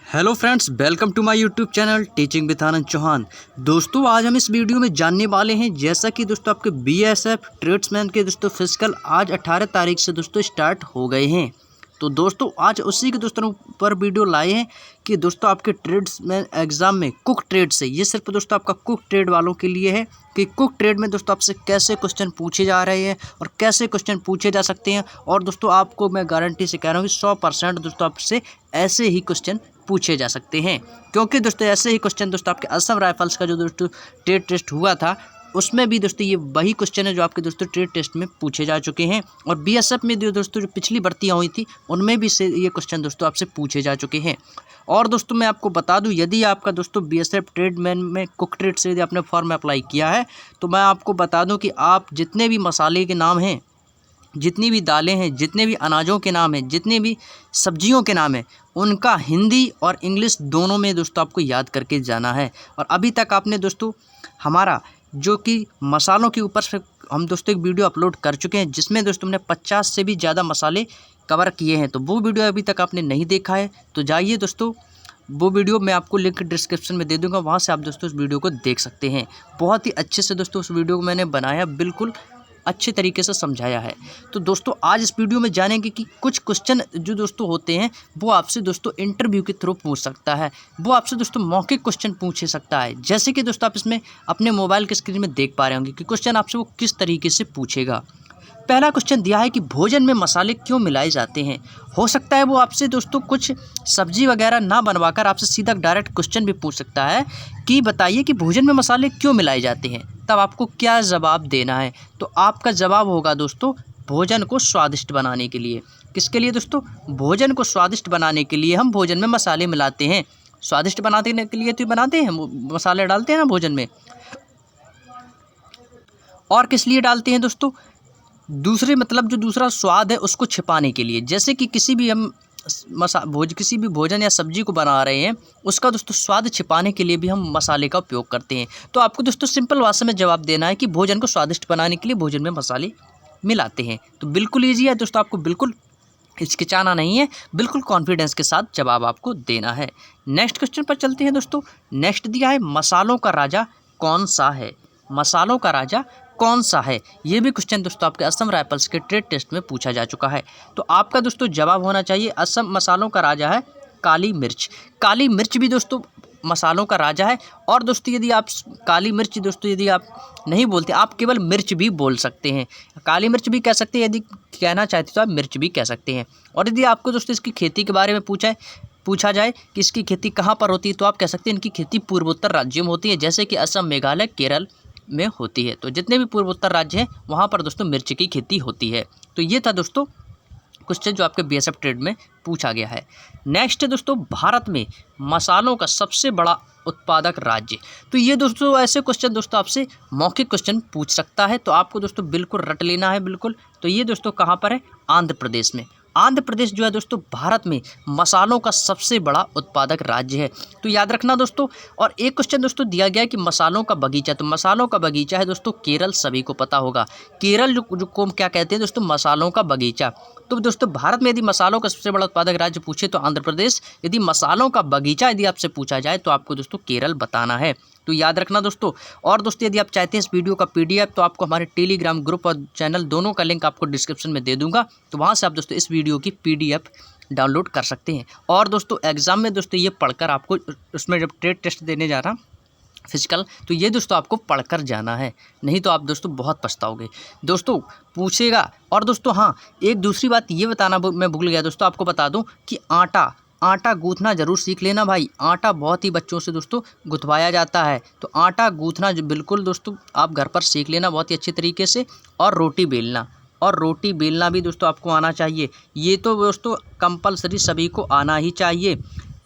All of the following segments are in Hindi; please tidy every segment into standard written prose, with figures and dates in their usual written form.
Hello friends, welcome to my YouTube channel teaching with Anand Chauhan. दोस्तों, आज हम इस वीडियो में जानने वाले हैं जैसा कि दोस्तों आपके बीएसएफ ट्रेड्समैन के दोस्तों फिजिकल आज 18 तारीख से दोस्तों स्टार्ट हो गए हैं। तो दोस्तों आज उसी के दोस्तों पर वीडियो लाए हैं कि दोस्तों आपके ट्रेड्समैन एग्ज़ाम में कुक ट्रेड से, ये सिर्फ दोस्तों आपका कुक ट्रेड वालों के लिए है कि कुक ट्रेड में दोस्तों आपसे कैसे क्वेश्चन पूछे जा रहे हैं और कैसे क्वेश्चन पूछे जा सकते हैं। और दोस्तों आपको मैं गारंटी से कह रहा हूँ कि 100% दोस्तों आपसे ऐसे ही क्वेश्चन पूछे जा सकते हैं, क्योंकि दोस्तों ऐसे ही क्वेश्चन दोस्तों आपके असम राइफल्स का जो दोस्तों ट्रेड टेस्ट हुआ था उसमें भी दोस्तों ये वही क्वेश्चन है जो आपके दोस्तों ट्रेड टेस्ट में पूछे जा चुके हैं। और बीएसएफ में जो दोस्तों जो पिछली भर्तियां हुई थी उनमें भी से ये क्वेश्चन दोस्तों आपसे पूछे जा चुके हैं। और दोस्तों मैं आपको बता दूं, यदि आपका दोस्तों बीएसएफ ट्रेडमैन में कुक ट्रेड से यदि आपने फॉर्म अप्लाई किया है तो मैं आपको बता दूँ कि आप जितने भी मसाले के नाम हैं, जितनी भी दालें हैं, जितने भी अनाजों के नाम हैं, जितने भी सब्जियों के नाम हैं, उनका हिंदी और इंग्लिश दोनों में दोस्तों आपको याद करके जाना है। और अभी तक आपने दोस्तों हमारा जो कि मसालों के ऊपर से हम दोस्तों एक वीडियो अपलोड कर चुके हैं जिसमें दोस्तों हमने 50 से भी ज़्यादा मसाले कवर किए हैं। तो वो वीडियो अभी तक आपने नहीं देखा है तो जाइए दोस्तों, वो वीडियो मैं आपको लिंक डिस्क्रिप्शन में दे दूंगा, वहाँ से आप दोस्तों उस वीडियो को देख सकते हैं। बहुत ही अच्छे से दोस्तों उस वीडियो को मैंने बनाया, बिल्कुल अच्छे तरीके से समझाया है। तो दोस्तों आज इस वीडियो में जानेंगे कि कुछ क्वेश्चन जो दोस्तों होते हैं वो आपसे दोस्तों इंटरव्यू के थ्रू पूछ सकता है, वो आपसे दोस्तों मौखिक क्वेश्चन पूछ सकता है। जैसे कि दोस्तों आप इसमें अपने मोबाइल के स्क्रीन में देख पा रहे होंगे कि क्वेश्चन आपसे वो किस तरीके से पूछेगा। पहला क्वेश्चन दिया है कि भोजन में मसाले क्यों मिलाए जाते हैं। हो सकता है वो आपसे दोस्तों कुछ सब्जी वगैरह ना बनवाकर आपसे सीधा डायरेक्ट क्वेश्चन भी पूछ सकता है कि बताइए कि भोजन में मसाले क्यों मिलाए जाते हैं। तब आपको क्या जवाब देना है, तो आपका जवाब होगा दोस्तों भोजन को स्वादिष्ट बनाने के लिए। किसके लिए दोस्तों? भोजन को स्वादिष्ट बनाने के लिए हम भोजन में मसाले मिलाते हैं। स्वादिष्ट बनाने के लिए तो बनाते हैं, मसाले डालते हैं ना भोजन में। और किस लिए डालते हैं दोस्तों? दूसरे मतलब जो दूसरा स्वाद है उसको छिपाने के लिए। जैसे कि किसी भी हम किसी भी भोजन या सब्जी को बना रहे हैं उसका दोस्तों स्वाद छिपाने के लिए भी हम मसाले का उपयोग करते हैं। तो आपको दोस्तों सिंपल भाषा में जवाब देना है कि भोजन को स्वादिष्ट बनाने के लिए भोजन में मसाले मिलाते हैं। तो बिल्कुल ईजी है दोस्तों, आपको बिल्कुल हिचकिचाना नहीं है, बिल्कुल कॉन्फिडेंस के साथ जवाब आपको देना है। नेक्स्ट क्वेश्चन पर चलते हैं दोस्तों। नेक्स्ट दिया है मसालों का राजा कौन सा है। मसालों का राजा कौन सा है, ये भी क्वेश्चन दोस्तों आपके असम राइफल्स के ट्रेड टेस्ट में पूछा जा चुका है। तो आपका दोस्तों जवाब होना चाहिए असम मसालों का राजा है काली मिर्च। काली मिर्च भी दोस्तों मसालों का राजा है। और दोस्तों यदि आप काली मिर्च दोस्तों यदि आप नहीं बोलते, आप केवल मिर्च भी बोल सकते हैं। काली मिर्च भी कह सकते हैं, यदि कहना चाहते तो आप मिर्च भी कह सकते हैं। और यदि आपको दोस्तों इसकी खेती के बारे में पूछा जाए कि इसकी खेती कहाँ पर होती है, तो आप कह सकते हैं इनकी खेती पूर्वोत्तर राज्यों में होती है, जैसे कि असम, मेघालय, केरल में होती है। तो जितने भी पूर्वोत्तर राज्य हैं वहाँ पर दोस्तों मिर्च की खेती होती है। तो ये था दोस्तों क्वेश्चन जो आपके बीएसएफ ट्रेड में पूछा गया है। नेक्स्ट है दोस्तों भारत में मसालों का सबसे बड़ा उत्पादक राज्य। तो ये दोस्तों ऐसे क्वेश्चन दोस्तों आपसे मौखिक क्वेश्चन पूछ सकता है, तो आपको दोस्तों बिल्कुल रट लेना है बिल्कुल। तो ये दोस्तों कहाँ पर है? आंध्र प्रदेश में। आंध्र प्रदेश जो है दोस्तों भारत में मसालों का सबसे बड़ा उत्पादक राज्य है, तो याद रखना दोस्तों। और एक क्वेश्चन दोस्तों दिया गया है कि मसालों का बगीचा, तो मसालों का बगीचा है दोस्तों केरल, सभी को पता होगा। केरल जो को क्या कहते हैं दोस्तों? मसालों का बगीचा। तो दोस्तों भारत में यदि मसालों का सबसे बड़ा उत्पादक राज्य पूछे तो आंध्र प्रदेश, यदि मसालों का बगीचा यदि आपसे पूछा जाए तो आपको दोस्तों केरल बताना है। तो याद रखना दोस्तों। और दोस्तों यदि आप चाहते हैं इस वीडियो का पीडीएफ तो आपको हमारे टेलीग्राम ग्रुप और चैनल दोनों का लिंक आपको डिस्क्रिप्शन में दे दूंगा, तो वहाँ से आप दोस्तों इस वीडियो की पीडीएफ डाउनलोड कर सकते हैं। और दोस्तों एग्जाम में दोस्तों ये पढ़कर आपको उसमें जब ट्रेड टेस्ट देने जा रहा फिजिकल, तो ये दोस्तों आपको पढ़कर जाना है, नहीं तो आप दोस्तों बहुत पछताओगे। दोस्तों पूछेगा। और दोस्तों हाँ, एक दूसरी बात ये बताना मैं भूल गया दोस्तों, आपको बता दूं कि आटा गूँथना ज़रूर सीख लेना भाई। आटा बहुत ही बच्चों से दोस्तों गुथवाया जाता है, तो आटा गूँथना बिल्कुल दोस्तों आप घर पर सीख लेना बहुत ही अच्छे तरीके से। और रोटी बेलना भी दोस्तों आपको आना चाहिए। ये तो दोस्तों कंपलसरी सभी को आना ही चाहिए।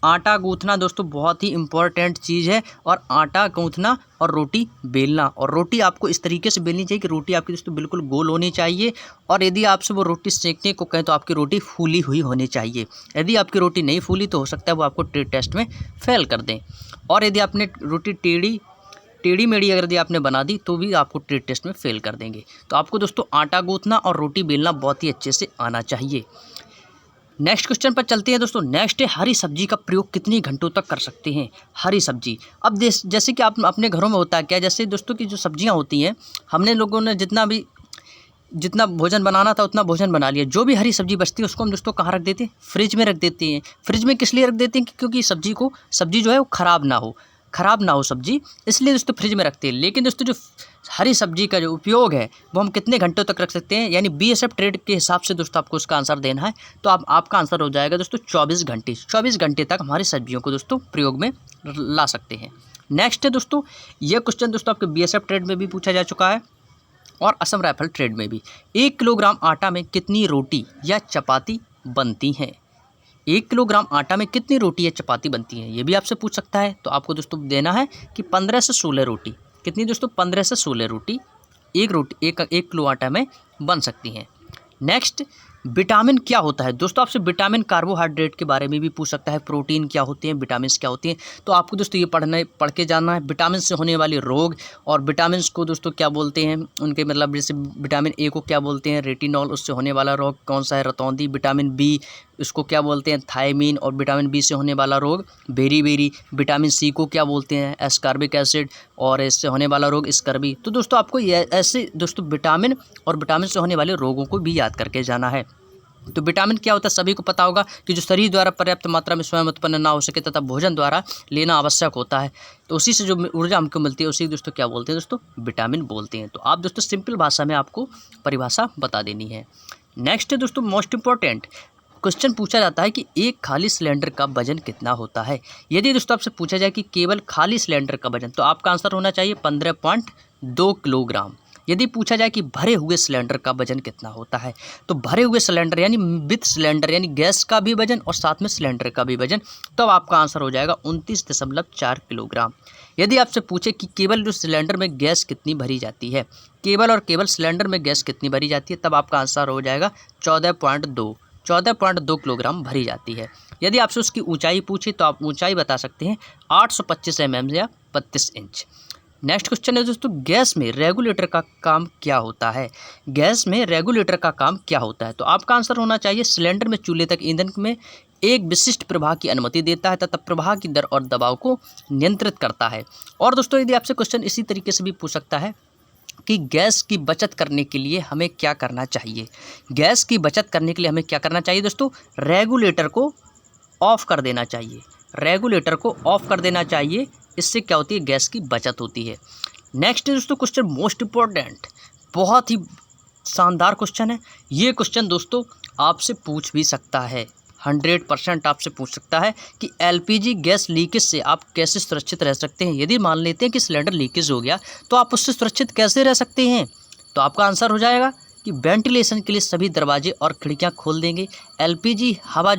आटा गूँथना दोस्तों बहुत ही इम्पोर्टेंट चीज़ है। और आटा गूँथना और रोटी बेलना, और रोटी आपको इस तरीके से बेलनी चाहिए कि रोटी आपकी दोस्तों बिल्कुल गोल होनी चाहिए। और यदि आपसे वो रोटी सेकने को कहें तो आपकी रोटी फूली हुई होनी चाहिए। यदि आपकी रोटी नहीं फूली तो हो सकता है वो आपको ट्रेड टेस्ट में फेल कर दें। और यदि आपने रोटी टेढ़ी मेढ़ी अगर यदि आपने बना दी तो भी आपको ट्रेड टेस्ट में फेल कर देंगे। तो आपको दोस्तों आटा गूँथना और रोटी बेलना बहुत ही अच्छे से आना चाहिए। नेक्स्ट क्वेश्चन पर चलते हैं दोस्तों। नेक्स्ट है हरी सब्जी का प्रयोग कितने घंटों तक कर सकते हैं। हरी सब्जी, अब जैसे कि आप अपने घरों में होता है क्या, जैसे दोस्तों की जो सब्जियां होती हैं, हमने लोगों ने जितना भोजन बनाना था उतना भोजन बना लिया, जो भी हरी सब्जी बचती है उसको हम दोस्तों कहाँ रख देते हैं, फ्रिज में रख देते हैं। फ्रिज में किस लिए रख देते हैं, क्योंकि सब्जी जो है वो ख़राब ना हो सब्जी, इसलिए दोस्तों फ्रिज में रखते हैं। लेकिन दोस्तों जो हरी सब्जी का जो उपयोग है वो हम कितने घंटों तक रख सकते हैं, यानी BSF ट्रेड के हिसाब से दोस्तों आपको उसका आंसर देना है। तो आपका आंसर हो जाएगा दोस्तों 24 घंटे। 24 घंटे तक हमारी सब्जियों को दोस्तों प्रयोग में ला सकते हैं। नेक्स्ट है दोस्तों, यह क्वेश्चन दोस्तों आपके BSF ट्रेड में भी पूछा जा चुका है और असम राइफल ट्रेड में भी। 1 किलोग्राम आटा में कितनी रोटी या चपाती बनती हैं। 1 किलोग्राम आटा में कितनी रोटी या चपाती बनती हैं, ये भी आपसे पूछ सकता है। तो आपको दोस्तों देना है कि 15 से 16 रोटी। कितनी दोस्तों, 15 से 16 रोटी एक किलो आटा में बन सकती हैं। नेक्स्ट, विटामिन क्या होता है दोस्तों, आपसे विटामिन कार्बोहाइड्रेट के बारे में भी पूछ सकता है, प्रोटीन क्या होते हैं, विटामिन क्या होती हैं। तो आपको दोस्तों ये पढ़ के जानना है विटामिन से होने वाले रोग, और विटामिन को दोस्तों क्या बोलते हैं, उनके मतलब जैसे विटामिन ए को क्या बोलते हैं, रेटिनॉल, उससे होने वाला रोग कौन सा है, रतौंधी। विटामिन बी इसको क्या बोलते हैं, थायमीन, और विटामिन बी से होने वाला रोग बेरी। विटामिन सी को क्या बोलते हैं, एस्कॉर्बिक एसिड, और इससे होने वाला रोग स्कर्वी। तो दोस्तों आपको ये ऐसे दोस्तों विटामिन और विटामिन से होने वाले रोगों को भी याद करके जाना है। तो विटामिन क्या होता है सभी को पता होगा कि जो शरीर द्वारा पर्याप्त मात्रा में स्वयं उत्पन्न ना हो सके तथा भोजन द्वारा लेना आवश्यक होता है, तो उसी से जो ऊर्जा हमको मिलती है उसी दोस्तों क्या बोलते हैं दोस्तों, विटामिन बोलते हैं। तो आप दोस्तों सिंपल भाषा में आपको परिभाषा बता देनी है। नेक्स्ट है दोस्तों मोस्ट इंपॉर्टेंट क्वेश्चन पूछा जाता है कि एक खाली सिलेंडर का वजन कितना होता है। यदि दोस्तों आपसे पूछा जाए कि केवल खाली सिलेंडर का वजन, तो आपका आंसर होना चाहिए 15.2 किलोग्राम। यदि पूछा जाए कि भरे हुए सिलेंडर का वजन कितना होता है, तो भरे हुए सिलेंडर यानी विथ सिलेंडर यानी गैस का भी वजन और साथ में सिलेंडर का भी वजन, तो आपका आंसर हो जाएगा 29.4 किलोग्राम। यदि आपसे पूछे कि केवल जो सिलेंडर में गैस कितनी भरी जाती है, केवल सिलेंडर में गैस कितनी भरी जाती है, तब आपका आंसर हो जाएगा 14.2 किलोग्राम भरी जाती है। यदि आपसे उसकी ऊंचाई पूछे तो आप ऊंचाई बता सकते हैं 825 mm या 32 इंच। नेक्स्ट क्वेश्चन है दोस्तों, गैस में रेगुलेटर का काम क्या होता है। गैस में रेगुलेटर का काम क्या होता है, तो आपका आंसर होना चाहिए सिलेंडर में चूल्हे तक ईंधन में एक विशिष्ट प्रवाह की अनुमति देता है तथा प्रवाह की दर और दबाव को नियंत्रित करता है। और दोस्तों यदि आपसे क्वेश्चन इसी तरीके से भी पूछ सकता है कि गैस की बचत करने के लिए हमें क्या करना चाहिए। गैस की बचत करने के लिए हमें क्या करना चाहिए दोस्तों, रेगुलेटर को ऑफ कर देना चाहिए। रेगुलेटर को ऑफ कर देना चाहिए, इससे क्या होती है, गैस की बचत होती है। नेक्स्ट दोस्तों क्वेश्चन मोस्ट इम्पोर्टेंट, बहुत ही शानदार क्वेश्चन है। ये क्वेश्चन दोस्तों आपसे पूछ भी सकता है, 100% आपसे पूछ सकता है कि LPG गैस लीकेज से आप कैसे सुरक्षित रह सकते हैं। यदि मान लेते हैं कि सिलेंडर लीकेज हो गया तो आप उससे सुरक्षित कैसे रह सकते हैं, तो आपका आंसर हो जाएगा कि वेंटिलेशन के लिए सभी दरवाजे और खिड़कियां खोल देंगे। LPG हवा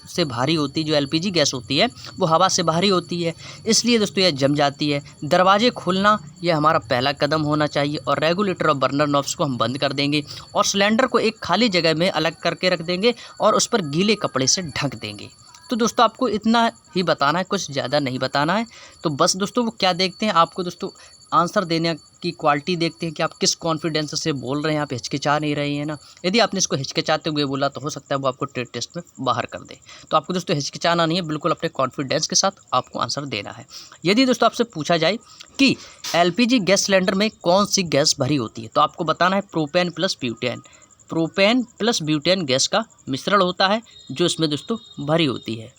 से भारी होती, जो LPG गैस होती है वो हवा से भारी होती है, इसलिए दोस्तों यह जम जाती है। दरवाजे खोलना यह हमारा पहला कदम होना चाहिए, और रेगुलेटर और बर्नर नॉब्स को हम बंद कर देंगे और सिलेंडर को एक खाली जगह में अलग करके रख देंगे और उस पर गीले कपड़े से ढक देंगे। तो दोस्तों आपको इतना ही बताना है, कुछ ज़्यादा नहीं बताना है। तो बस दोस्तों वो क्या देखते हैं, आपको दोस्तों आंसर देने की क्वालिटी देखते हैं कि आप किस कॉन्फिडेंस से बोल रहे हैं, आप हिचकिचा नहीं रहे हैं ना। यदि आपने इसको हिचकिचाते हुए बोला तो हो सकता है वो आपको ट्रेड टेस्ट में बाहर कर दे। तो आपको दोस्तों हिचकिचाना नहीं है, बिल्कुल अपने कॉन्फिडेंस के साथ आपको आंसर देना है। यदि दोस्तों आपसे पूछा जाए कि LPG गैस सिलेंडर में कौन सी गैस भरी होती है, तो आपको बताना है propane plus butane. Propane plus butane gas का मिश्रण होता है जो इसमें दोस्तों भरी होती है,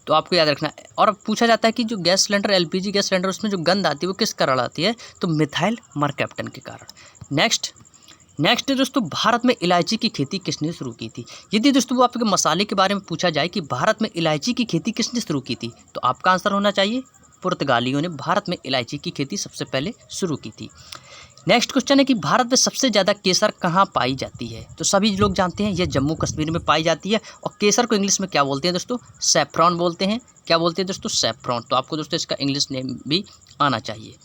तो आपको याद रखना है। और पूछा जाता है कि जो gas cylinder LPG gas cylinder उसमें जो गंध आती है वो किस कारण आती है, तो मिथाइल मरकैप्टन के कारण। नेक्स्ट दोस्तों, भारत में इलायची की खेती किसने शुरू की थी। यदि दोस्तों वो आपके मसाले के बारे में पूछा जाए कि भारत में इलायची की खेती किसने शुरू की थी, तो आपका आंसर होना चाहिए पुर्तगालियों ने भारत में इलायची की खेती सबसे पहले शुरू की थी। नेक्स्ट क्वेश्चन है कि भारत में सबसे ज़्यादा केसर कहाँ पाई जाती है, तो सभी लोग जानते हैं यह जम्मू कश्मीर में पाई जाती है। और केसर को इंग्लिश में क्या बोलते हैं दोस्तों, सैफ्रॉन बोलते हैं। क्या बोलते हैं दोस्तों, सैफ्रॉन। तो आपको दोस्तों इसका इंग्लिश नेम भी आना चाहिए।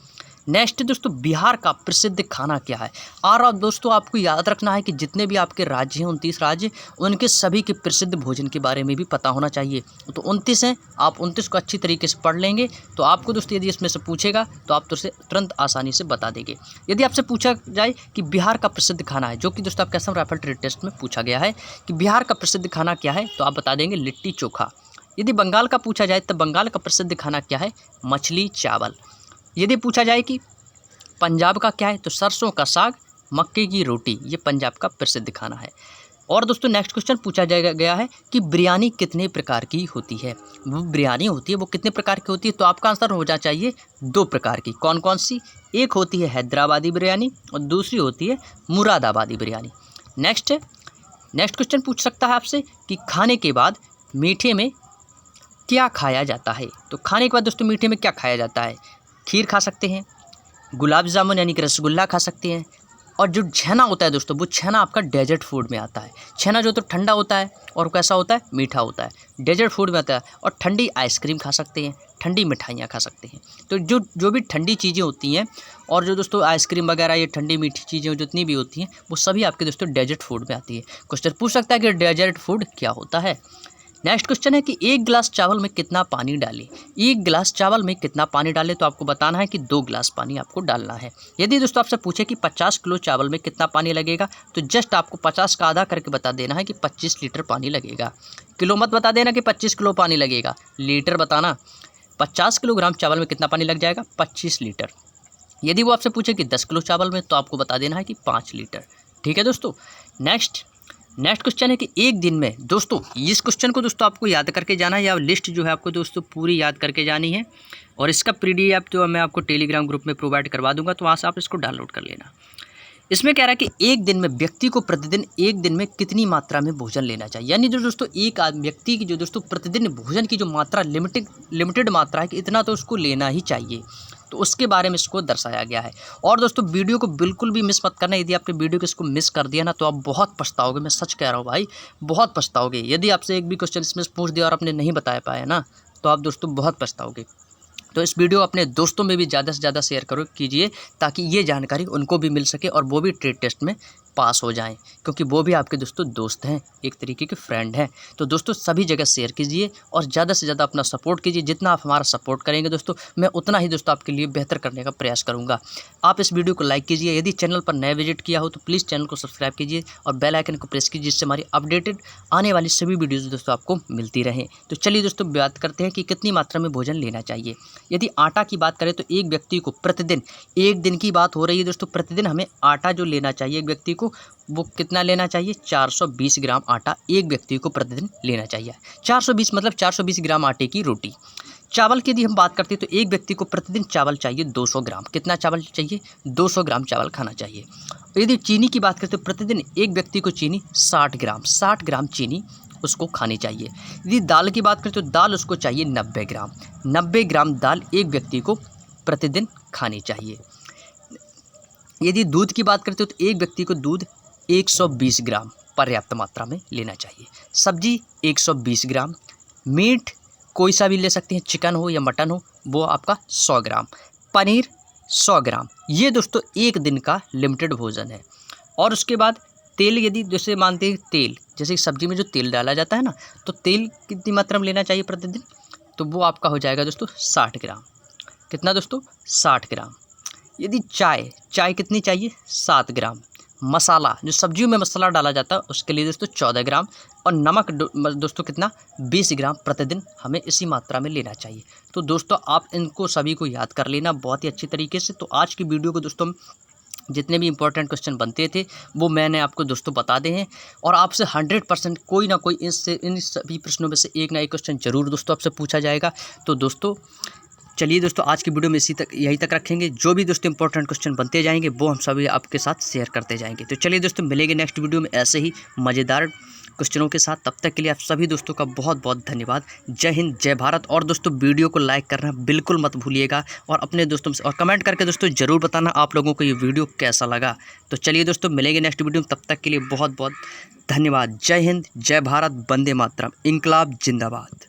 नेक्स्ट दोस्तों, बिहार का प्रसिद्ध खाना क्या है। और दोस्तों आपको याद रखना है कि जितने भी आपके राज्य हैं 29 राज्य, उनके सभी के प्रसिद्ध भोजन के बारे में भी पता होना चाहिए। तो 29 हैं, आप 29 को अच्छी तरीके से पढ़ लेंगे तो आपको दोस्तों यदि इसमें से पूछेगा तो आप तो उसे तुरंत आसानी से बता देंगे। यदि आपसे पूछा जाए कि बिहार का प्रसिद्ध खाना है, जो कि दोस्तों आपके असम राइफल ट्रेड टेस्ट में पूछा गया है कि बिहार का प्रसिद्ध खाना क्या है, तो आप बता देंगे लिट्टी चोखा। यदि बंगाल का पूछा जाए तो बंगाल का प्रसिद्ध खाना क्या है, मछली चावल। यदि पूछा जाए कि पंजाब का क्या है, तो सरसों का साग, मक्के की रोटी, ये पंजाब का प्रसिद्ध खाना है। और दोस्तों नेक्स्ट क्वेश्चन पूछा गया है कि बिरयानी कितने प्रकार की होती है। वो बिरयानी होती है वो कितने प्रकार की होती है, तो आपका आंसर हो जाना चाहिए 2 प्रकार की। कौन कौन सी, एक होती है हैदराबादी बिरयानी और दूसरी होती है मुरादाबादी बिरयानी। नेक्स्ट क्वेश्चन पूछ सकता है आपसे कि खाने के बाद मीठे में क्या खाया जाता है। तो खाने के बाद दोस्तों मीठे में क्या खाया जाता है, खीर खा सकते हैं, गुलाब जामुन यानी कि रसगुल्ला खा सकते हैं, और जो छेना होता है दोस्तों, वो छेना आपका डेजर्ट फूड में आता है। छेना जो तो ठंडा होता है और कैसा होता है, मीठा होता है, डेजर्ट फूड में आता है। और ठंडी आइसक्रीम खा सकते हैं, ठंडी मिठाइयाँ खा सकते हैं। तो जो भी ठंडी चीज़ें होती हैं और जो दोस्तों आइसक्रीम वगैरह ये ठंडी मीठी चीज़ें जितनी भी होती हैं, वो सभी आपके दोस्तों डेजर्ट फूड में आती है। क्वेश्चन पूछ सकता है कि डेजर्ट फूड क्या होता है। नेक्स्ट क्वेश्चन है कि 1 गिलास चावल में कितना पानी डालें। 1 गिलास चावल में कितना पानी डालें, तो आपको बताना है कि 2 गिलास पानी आपको डालना है। यदि दोस्तों आपसे पूछे कि 50 किलो चावल में कितना पानी लगेगा, तो जस्ट आपको 50 का आधा करके बता देना है कि 25 लीटर पानी लगेगा। किलो मत बता देना कि 25 किलो पानी लगेगा, लीटर बताना। 50 किलोग्राम चावल में कितना पानी लग जाएगा, 25 लीटर। यदि वो आपसे पूछे कि 10 किलो चावल में, तो आपको बता देना है कि 5 लीटर। ठीक है दोस्तों। नेक्स्ट क्वेश्चन है कि एक दिन में दोस्तों, इस क्वेश्चन को दोस्तों आपको याद करके जाना है, या लिस्ट जो है आपको दोस्तों पूरी याद करके जानी है। और इसका PDF जो मैं आपको टेलीग्राम ग्रुप में प्रोवाइड करवा दूंगा, तो वहाँ से आप इसको डाउनलोड कर लेना। इसमें कह रहा है कि एक दिन में व्यक्ति को प्रतिदिन एक दिन में कितनी मात्रा में भोजन लेना चाहिए। यानी जो दोस्तों एक व्यक्ति की जो दोस्तों प्रतिदिन भोजन की जो मात्रा लिमिटेड मात्रा है कि इतना तो उसको लेना ही चाहिए, तो उसके बारे में इसको दर्शाया गया है। और दोस्तों वीडियो को बिल्कुल भी मिस मत करना। यदि आपने वीडियो को इसको मिस कर दिया ना, तो आप बहुत पछताओगे। मैं सच कह रहा हूँ भाई, बहुत पछताओगे। यदि आपसे एक भी क्वेश्चन इसमें पूछ दिया और आपने नहीं बता पाया ना, तो आप दोस्तों बहुत पछताओगे। तो इस वीडियो अपने दोस्तों में भी ज़्यादा से ज़्यादा शेयर कीजिए, ताकि ये जानकारी उनको भी मिल सके और वो भी ट्रेड टेस्ट में पास हो जाएं, क्योंकि वो भी आपके दोस्तों दोस्त हैं, एक तरीके के फ्रेंड हैं। तो दोस्तों सभी जगह शेयर कीजिए और ज़्यादा से ज़्यादा अपना सपोर्ट कीजिए। जितना आप हमारा सपोर्ट करेंगे दोस्तों, मैं उतना ही दोस्तों आपके लिए बेहतर करने का प्रयास करूँगा। आप इस वीडियो को लाइक कीजिए। यदि चैनल पर नए विजिट किया हो तो प्लीज़ चैनल को सब्सक्राइब कीजिए और बेल आइकन को प्रेस कीजिए, जिससे हमारी अपडेटेड आने वाली सभी वीडियोज़ दोस्तों आपको मिलती रहें। तो चलिए दोस्तों बात करते हैं कि कितनी मात्रा में भोजन लेना चाहिए। यदि आटा की बात करें तो एक व्यक्ति को प्रतिदिन, एक दिन की बात हो रही है दोस्तों, प्रतिदिन हमें आटा जो लेना चाहिए एक व्यक्ति को, वो कितना लेना चाहिए, 420 ग्राम आटा एक व्यक्ति को प्रतिदिन लेना चाहिए। 420 मतलब 420 ग्राम आटे की रोटी। चावल की यदि हम बात करते हैं तो एक व्यक्ति को प्रतिदिन चावल चाहिए 200 ग्राम। कितना चावल चाहिए, 200 ग्राम चावल खाना चाहिए। यदि चीनी की बात करते हैं तो प्रतिदिन एक व्यक्ति को चीनी 60 ग्राम चीनी उसको खानी चाहिए। यदि दाल की बात करें तो दाल उसको चाहिए 90 ग्राम दाल एक व्यक्ति को प्रतिदिन खानी चाहिए। यदि दूध की बात करते हो तो एक व्यक्ति को दूध 120 ग्राम पर्याप्त मात्रा में लेना चाहिए। सब्जी 120 ग्राम, मीट कोई सा भी ले सकते हैं, चिकन हो या मटन हो, वो आपका 100 ग्राम, पनीर 100 ग्राम। ये दोस्तों एक दिन का लिमिटेड भोजन है। और उसके बाद तेल, यदि जैसे मानते हैं तेल, जैसे सब्जी में जो तेल डाला जाता है ना, तो तेल कितनी मात्रा में लेना चाहिए प्रतिदिन, तो वो आपका हो जाएगा दोस्तों 60 ग्राम। कितना दोस्तों, 60 ग्राम। यदि चाय कितनी चाहिए, 7 ग्राम। मसाला, जो सब्जियों में मसाला डाला जाता है, उसके लिए दोस्तों 14 ग्राम। और नमक दोस्तों कितना, 20 ग्राम प्रतिदिन हमें इसी मात्रा में लेना चाहिए। तो दोस्तों आप इनको सभी को याद कर लेना बहुत ही अच्छी तरीके से। तो आज की वीडियो को दोस्तों जितने भी इंपॉर्टेंट क्वेश्चन बनते थे वो मैंने आपको दोस्तों बता दे हैं, और आपसे 100% कोई ना कोई इन सभी प्रश्नों में से एक ना एक क्वेश्चन जरूर दोस्तों आपसे पूछा जाएगा। तो दोस्तों चलिए दोस्तों आज की वीडियो में यहीं तक रखेंगे। जो भी दोस्तों इंपॉर्टेंट क्वेश्चन बनते जाएंगे वो हम सभी आपके साथ शेयर करते जाएंगे। तो चलिए दोस्तों मिलेंगे नेक्स्ट वीडियो में ऐसे ही मज़ेदार क्वेश्चनों के साथ। तब तक के लिए आप सभी दोस्तों का बहुत बहुत धन्यवाद। जय हिंद, जय भारत। और दोस्तों वीडियो को लाइक करना बिल्कुल मत भूलिएगा, और अपने दोस्तों से और कमेंट करके दोस्तों ज़रूर बताना आप लोगों को ये वीडियो कैसा लगा। तो चलिए दोस्तों मिलेंगे नेक्स्ट वीडियो में, तब तक के लिए बहुत बहुत धन्यवाद। जय हिंद, जय भारत, वंदे मातरम, इंकलाब जिंदाबाद।